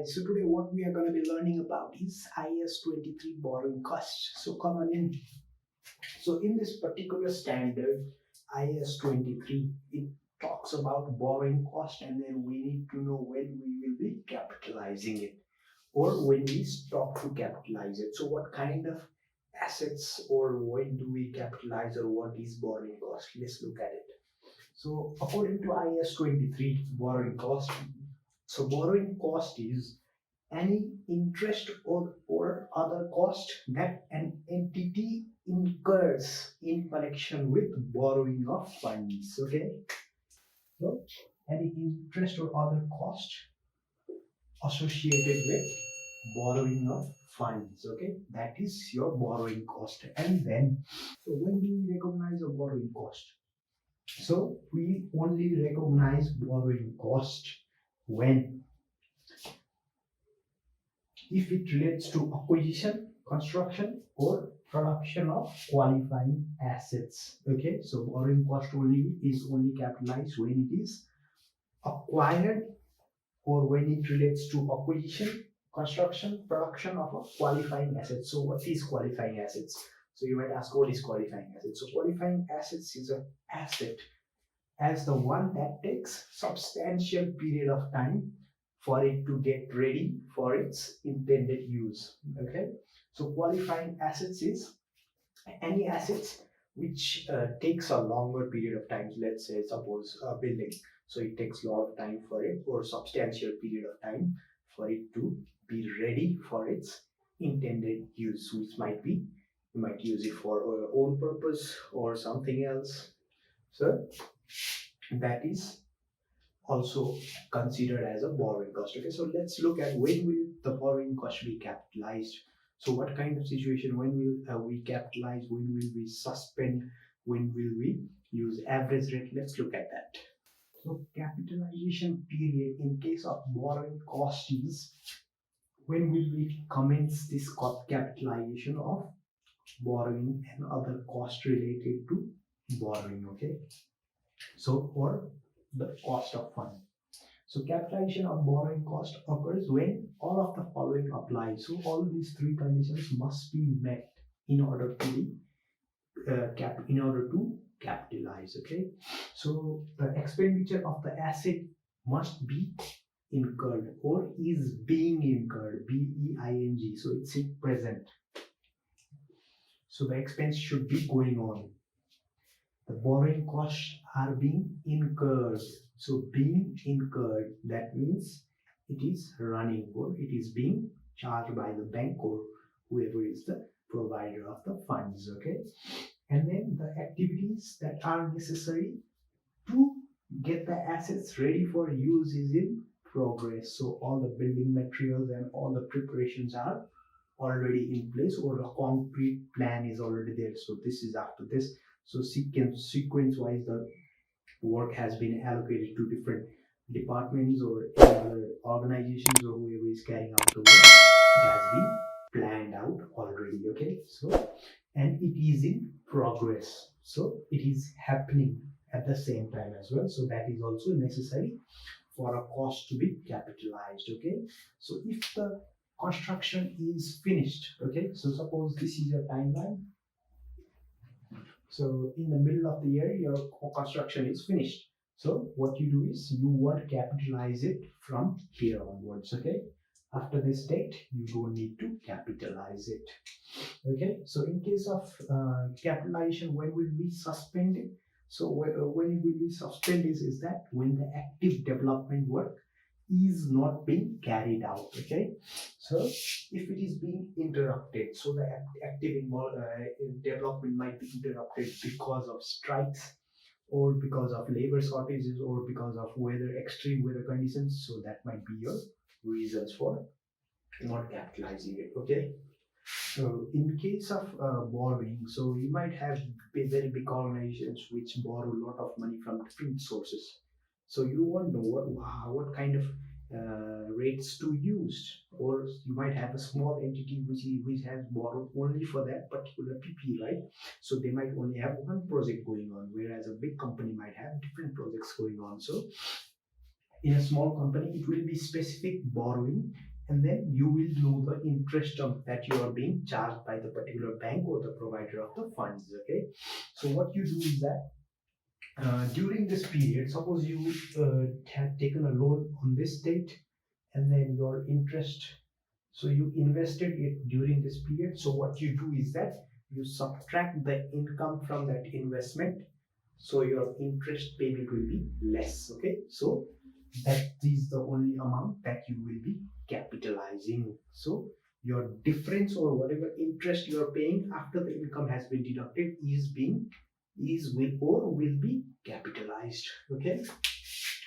guys, so today what we are going to be learning about is IAS 23 borrowing cost. So come on in. So in this particular standard IAS 23, it talks about borrowing cost, and then we need to know when we will be capitalizing it or when we stop to capitalize it. So what kind of assets or when do we capitalize or what is borrowing cost? Let's look at it. So according to IAS 23 borrowing cost, so borrowing cost is any interest or other cost that an entity incurs in connection with borrowing of funds. Okay, so any interest or other cost associated with borrowing of funds. Okay, that is your borrowing cost. And then, so when do we recognize a borrowing cost? So we only recognize borrowing cost when if it relates to acquisition, construction, or production of qualifying assets. Okay, so borrowing cost only is only capitalized when it is acquired or when it relates to acquisition, construction, production of a qualifying asset. So what is qualifying assets? So you might ask, what is qualifying assets? So qualifying assets is an asset as the one that takes substantial period of time for it to get ready for its intended use. Okay, so qualifying assets is any assets which takes a longer period of time. Let's say suppose a building, so it takes a lot of time for it or substantial period of time for it to be ready for its intended use, which might be you might use it for your own purpose or something else. So that is also considered as a borrowing cost. Okay, so let's look at when will the borrowing cost be capitalized. So what kind of situation, when will we capitalize, when will we suspend, when will we use average rate? Let's look at that. So capitalization period in case of borrowing cost is when will we commence this capitalization of borrowing and other costs related to borrowing. Okay, so or the cost of fund. So capitalization of borrowing cost occurs when all of the following apply. So all these three conditions must be met in order to be capitalize. Okay, so the expenditure of the asset must be incurred or is being incurred, BEING. So it's in present. So the expense should be going on. The borrowing costs are being incurred. So being incurred, that means it is running or it is being charged by the bank or whoever is the provider of the funds. Okay, and then the activities that are necessary to get the assets ready for use is in progress. So all the building materials and all the preparations are already in place or a concrete plan is already there. So this is after this. So sequence wise the work has been allocated to different departments or other organizations or whoever is carrying out the work. It has been planned out already. Okay, so and it is in progress, so it is happening at the same time as well. So that is also necessary for a cost to be capitalized. Okay, so if the construction is finished, okay, so suppose this is your timeline. So in the middle of the year, your construction is finished. So what you do is you want to capitalize it from here onwards. Okay, after this date, you don't need to capitalize it. Okay, so in case of capitalization, when will we suspend it? So when will we suspend is that when the active development work is not being carried out. Okay, so if it is being interrupted, so the active development might be interrupted because of strikes or because of labor shortages or because of extreme weather conditions, so that might be your reasons for not capitalizing it. Okay, so in case of borrowing, so you might have very big organizations which borrow a lot of money from different sources. So you won't know what kind of rates to use, or you might have a small entity which has borrowed only for that particular PP, right? So they might only have one project going on, whereas a big company might have different projects going on. So in a small company, it will be specific borrowing and then you will know the interest that you are being charged by the particular bank or the provider of the funds. Okay, so what you do is that during this period, suppose you had taken a loan on this date, and then your interest, so you invested it during this period. So what you do is that you subtract the income from that investment, so your interest payment will be less. Okay, so that is the only amount that you will be capitalizing. So your difference or whatever interest you are paying after the income has been deducted will be capitalized. Okay,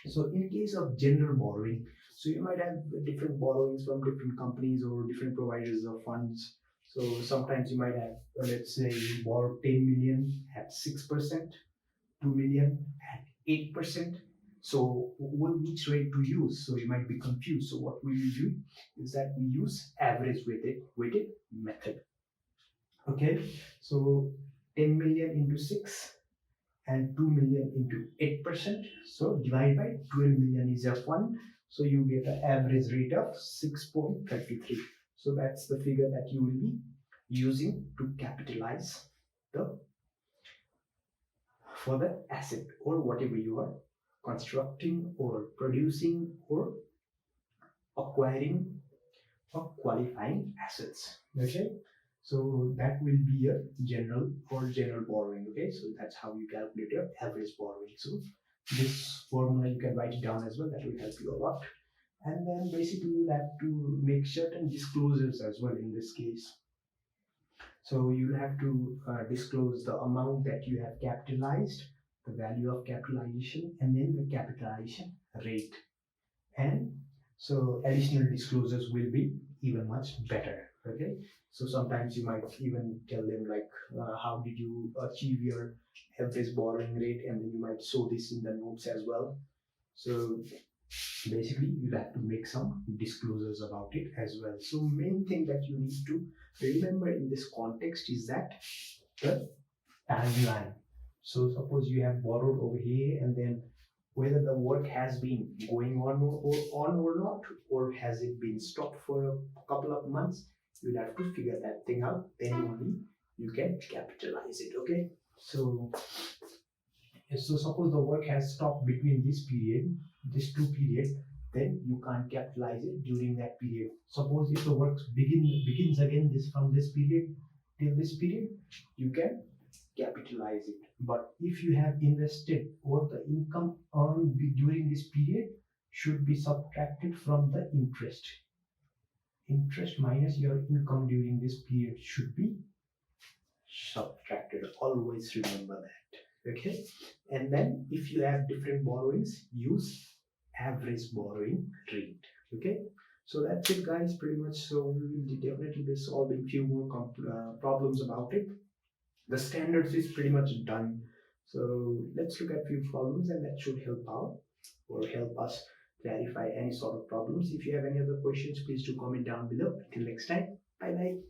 so in case of general borrowing, so you might have different borrowings from different companies or different providers of funds. So sometimes you might have, let's say you borrow 10 million at 6%, 2 million at 8%. So which rate to use? So you might be confused. So what we will do is that we use average weighted method. Okay, so 10 million into 6 and 2 million into 8%. So divide by 12 million is your fund. So you get an average rate of 6.33. So that's the figure that you will be using to capitalize the for the asset or whatever you are constructing or producing or acquiring or qualifying assets. Okay, so that will be a general borrowing. Okay, so that's how you calculate your average borrowing. So this formula you can write it down as well, that will help you a lot. And then basically you'll have to make certain disclosures as well in this case. So you'll have to disclose the amount that you have capitalized, the value of capitalization, and then the capitalization rate. And so additional disclosures will be even much better. Okay, so sometimes you might even tell them like how did you achieve your average borrowing rate, and then you might show this in the notes as well. So basically you'll have to make some disclosures about it as well. So main thing that you need to remember in this context is that the timeline. So suppose you have borrowed over here, and then whether the work has been going on or not, or has it been stopped for a couple of months, you'll have to figure that thing out. Then only you can capitalize it. Okay, so suppose the work has stopped between this two period, then you can't capitalize it during that period. Suppose if the work begins again from this period till this period, you can capitalize it. But if you have invested, or the income earned during this period should be subtracted from the interest. Interest minus your income during this period should be subtracted. Always remember that. Okay, and then if you have different borrowings, use average borrowing rate. Okay, so that's it guys, pretty much. So we will definitely be solving few more problems about it. The standards is pretty much done. So let's look at few problems, and that should help out or help us clarify any sort of problems. If you have any other questions, please do comment down below. Until next time, bye bye.